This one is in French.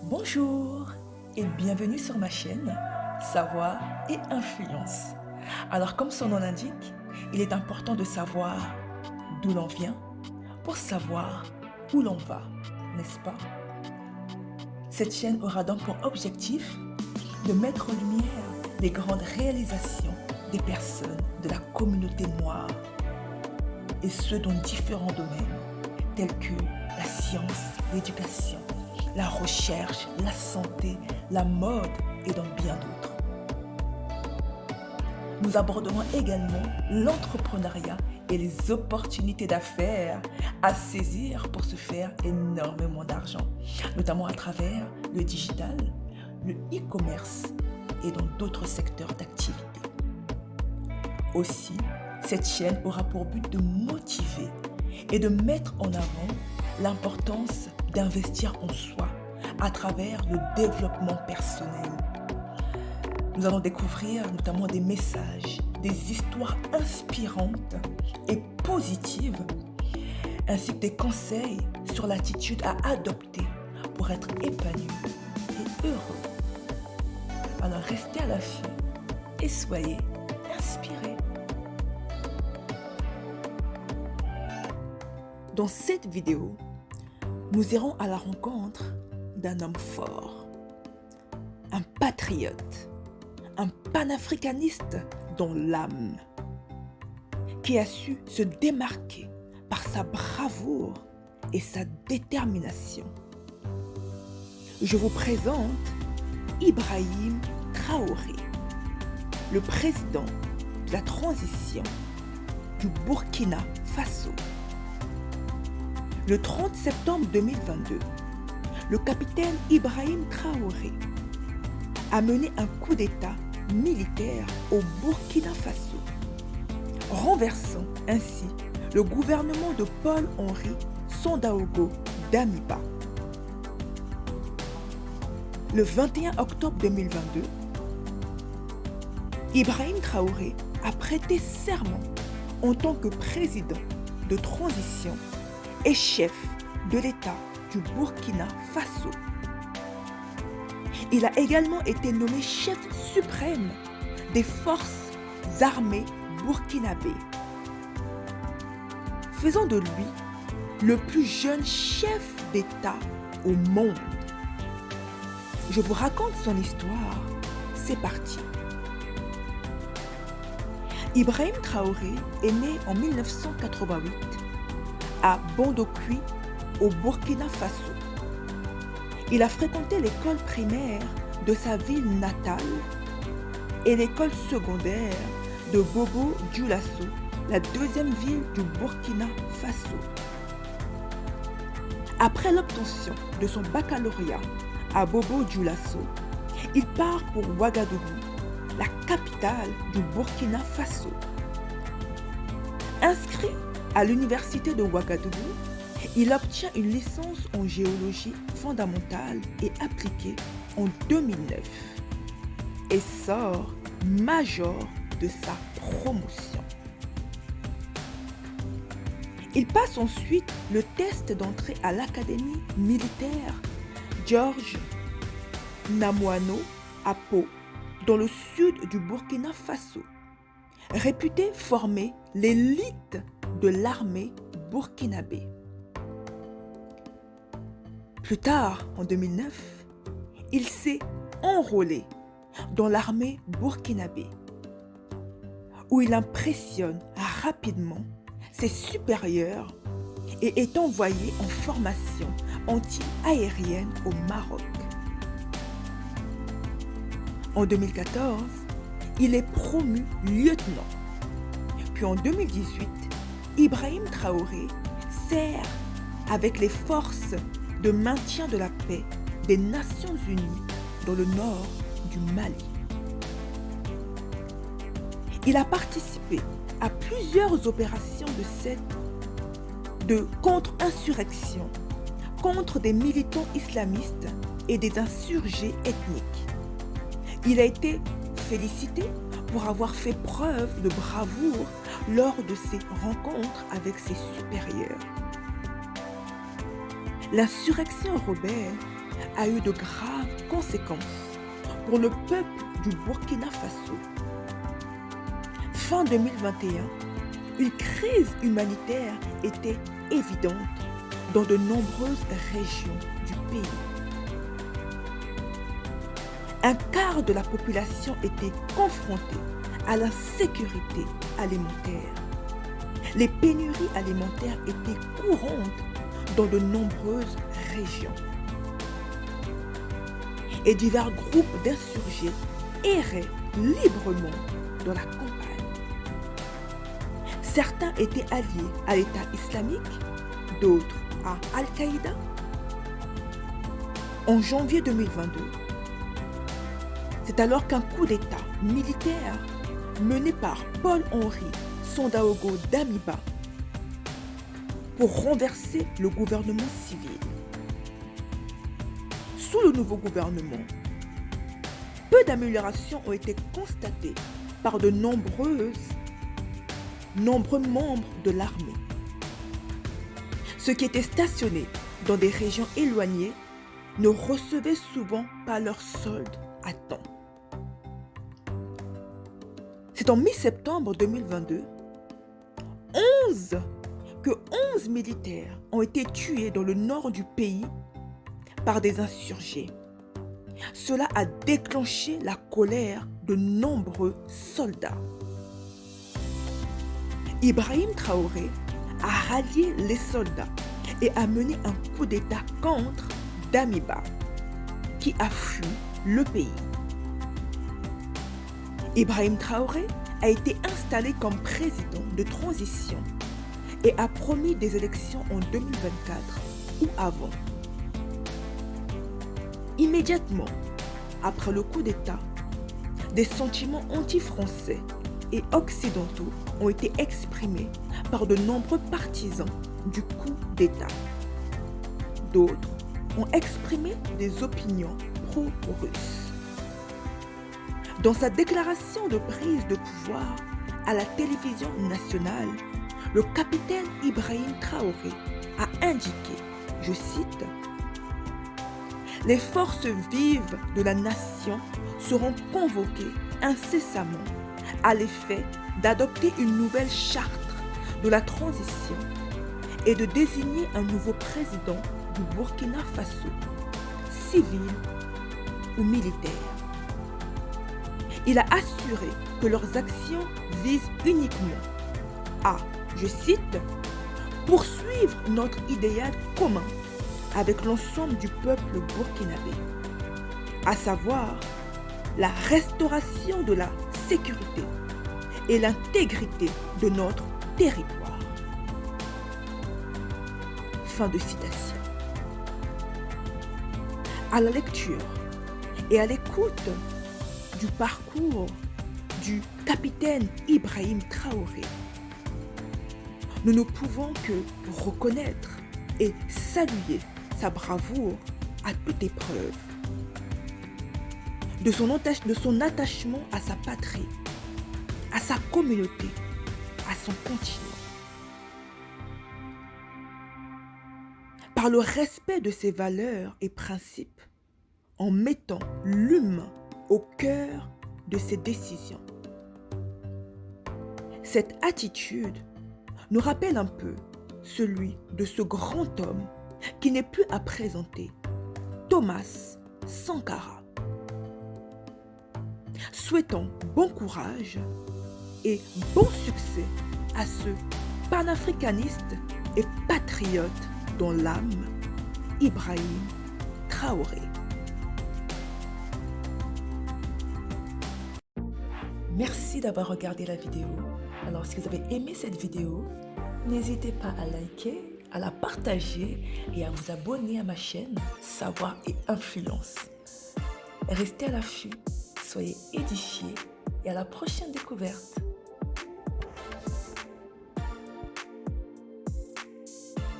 Bonjour et bienvenue sur ma chaîne Savoir et Influence. Alors comme son nom l'indique, il est important de savoir d'où l'on vient pour savoir où l'on va, n'est-ce pas? Cette chaîne aura donc pour objectif de mettre en lumière les grandes réalisations des personnes de la communauté noire et ce dans différents domaines tels que la science, l'éducation, la recherche, la santé, la mode et dans bien d'autres. Nous aborderons également l'entrepreneuriat et les opportunités d'affaires à saisir pour se faire énormément d'argent, notamment à travers le digital, le e-commerce et dans d'autres secteurs d'activité. Aussi, cette chaîne aura pour but de motiver et de mettre en avant l'importance d'investir en soi à travers le développement personnel. Nous allons découvrir notamment des messages, des histoires inspirantes et positives, ainsi que des conseils sur l'attitude à adopter pour être épanoui et heureux. Alors restez à l'affût et soyez inspirés. Dans cette vidéo, nous irons à la rencontre d'un homme fort, un patriote, un panafricaniste dans l'âme, qui a su se démarquer par sa bravoure et sa détermination. Je vous présente Ibrahim Traoré, le président de la transition du Burkina Faso. Le 30 septembre 2022, le capitaine Ibrahim Traoré a mené un coup d'État militaire au Burkina Faso, renversant ainsi le gouvernement de Paul-Henri Sandaogo Damiba. Le 21 octobre 2022, Ibrahim Traoré a prêté serment en tant que président de transition et chef de l'État du Burkina Faso. Il a également été nommé chef suprême des forces armées burkinabées, faisant de lui le plus jeune chef d'État au monde. Je vous raconte son histoire, c'est parti. Ibrahim Traoré est né en 1988 à Bondokui, au Burkina Faso. Il a fréquenté l'école primaire de sa ville natale et l'école secondaire de Bobo Dioulasso, la deuxième ville du Burkina Faso. Après l'obtention de son baccalauréat à Bobo Dioulasso, il part pour Ouagadougou, la capitale du Burkina Faso. Inscrit à l'université de Ouagadougou, il obtient une licence en géologie fondamentale et appliquée en 2009 et sort major de sa promotion. Il passe ensuite le test d'entrée à l'académie militaire Georges Namoano à Pau, dans le sud du Burkina Faso, réputé former l'élite de l'armée burkinabé. Plus tard, en 2009, il s'est enrôlé dans l'armée burkinabé, où il impressionne rapidement ses supérieurs et est envoyé en formation anti-aérienne au Maroc. En 2014, il est promu lieutenant. Puis en 2018, Ibrahim Traoré sert avec les forces de maintien de la paix des Nations Unies dans le nord du Mali. Il a participé à plusieurs opérations de contre-insurrection contre des militants islamistes et des insurgés ethniques. Il a été félicité pour avoir fait preuve de bravoure lors de ses rencontres avec ses supérieurs. L'insurrection rebelle a eu de graves conséquences pour le peuple du Burkina Faso. Fin 2021, une crise humanitaire était évidente dans de nombreuses régions du pays. Un quart de la population était confrontée à l'insécurité alimentaire. Les pénuries alimentaires étaient courantes dans de nombreuses régions. Et divers groupes d'insurgés erraient librement dans la campagne. Certains étaient alliés à l'État islamique, d'autres à Al-Qaïda. En janvier 2022, c'est alors qu'un coup d'État militaire mené par Paul-Henri Sandaogo Damiba pour renverser le gouvernement civil. Sous le nouveau gouvernement, peu d'améliorations ont été constatées par de nombreux membres de l'armée. Ceux qui étaient stationnés dans des régions éloignées ne recevaient souvent pas leur solde à temps. C'est en mi-septembre 2022 que 11 militaires ont été tués dans le nord du pays par des insurgés. Cela a déclenché la colère de nombreux soldats. Ibrahim Traoré a rallié les soldats et a mené un coup d'État contre Damiba, qui a fui le pays. Ibrahim Traoré a été installé comme président de transition et a promis des élections en 2024 ou avant. Immédiatement après le coup d'État, des sentiments anti-français et occidentaux ont été exprimés par de nombreux partisans du coup d'État. D'autres ont exprimé des opinions pro-russes. Dans sa déclaration de prise de pouvoir à la télévision nationale, le capitaine Ibrahim Traoré a indiqué, je cite, « Les forces vives de la nation seront convoquées incessamment à l'effet d'adopter une nouvelle charte de la transition et de désigner un nouveau président du Burkina Faso, civil ou militaire. » Il a assuré que leurs actions visent uniquement à, je cite, « poursuivre notre idéal commun avec l'ensemble du peuple burkinabé, à savoir la restauration de la sécurité et l'intégrité de notre territoire. » Fin de citation. À la lecture et à l'écoute du parcours du capitaine Ibrahim Traoré, nous ne pouvons que reconnaître et saluer sa bravoure à toute épreuve, de son attachement à sa patrie, à sa communauté, à son continent. Par le respect de ses valeurs et principes, en mettant l'humain au cœur de ses décisions. Cette attitude nous rappelle un peu celui de ce grand homme qui n'est plus à présenter, Thomas Sankara. Souhaitons bon courage et bon succès à ce panafricaniste et patriote dans l'âme, Ibrahim Traoré. Merci d'avoir regardé la vidéo. Alors, si vous avez aimé cette vidéo, n'hésitez pas à liker, à la partager et à vous abonner à ma chaîne Savoir et Influence. Restez à l'affût, soyez édifiés et à la prochaine découverte.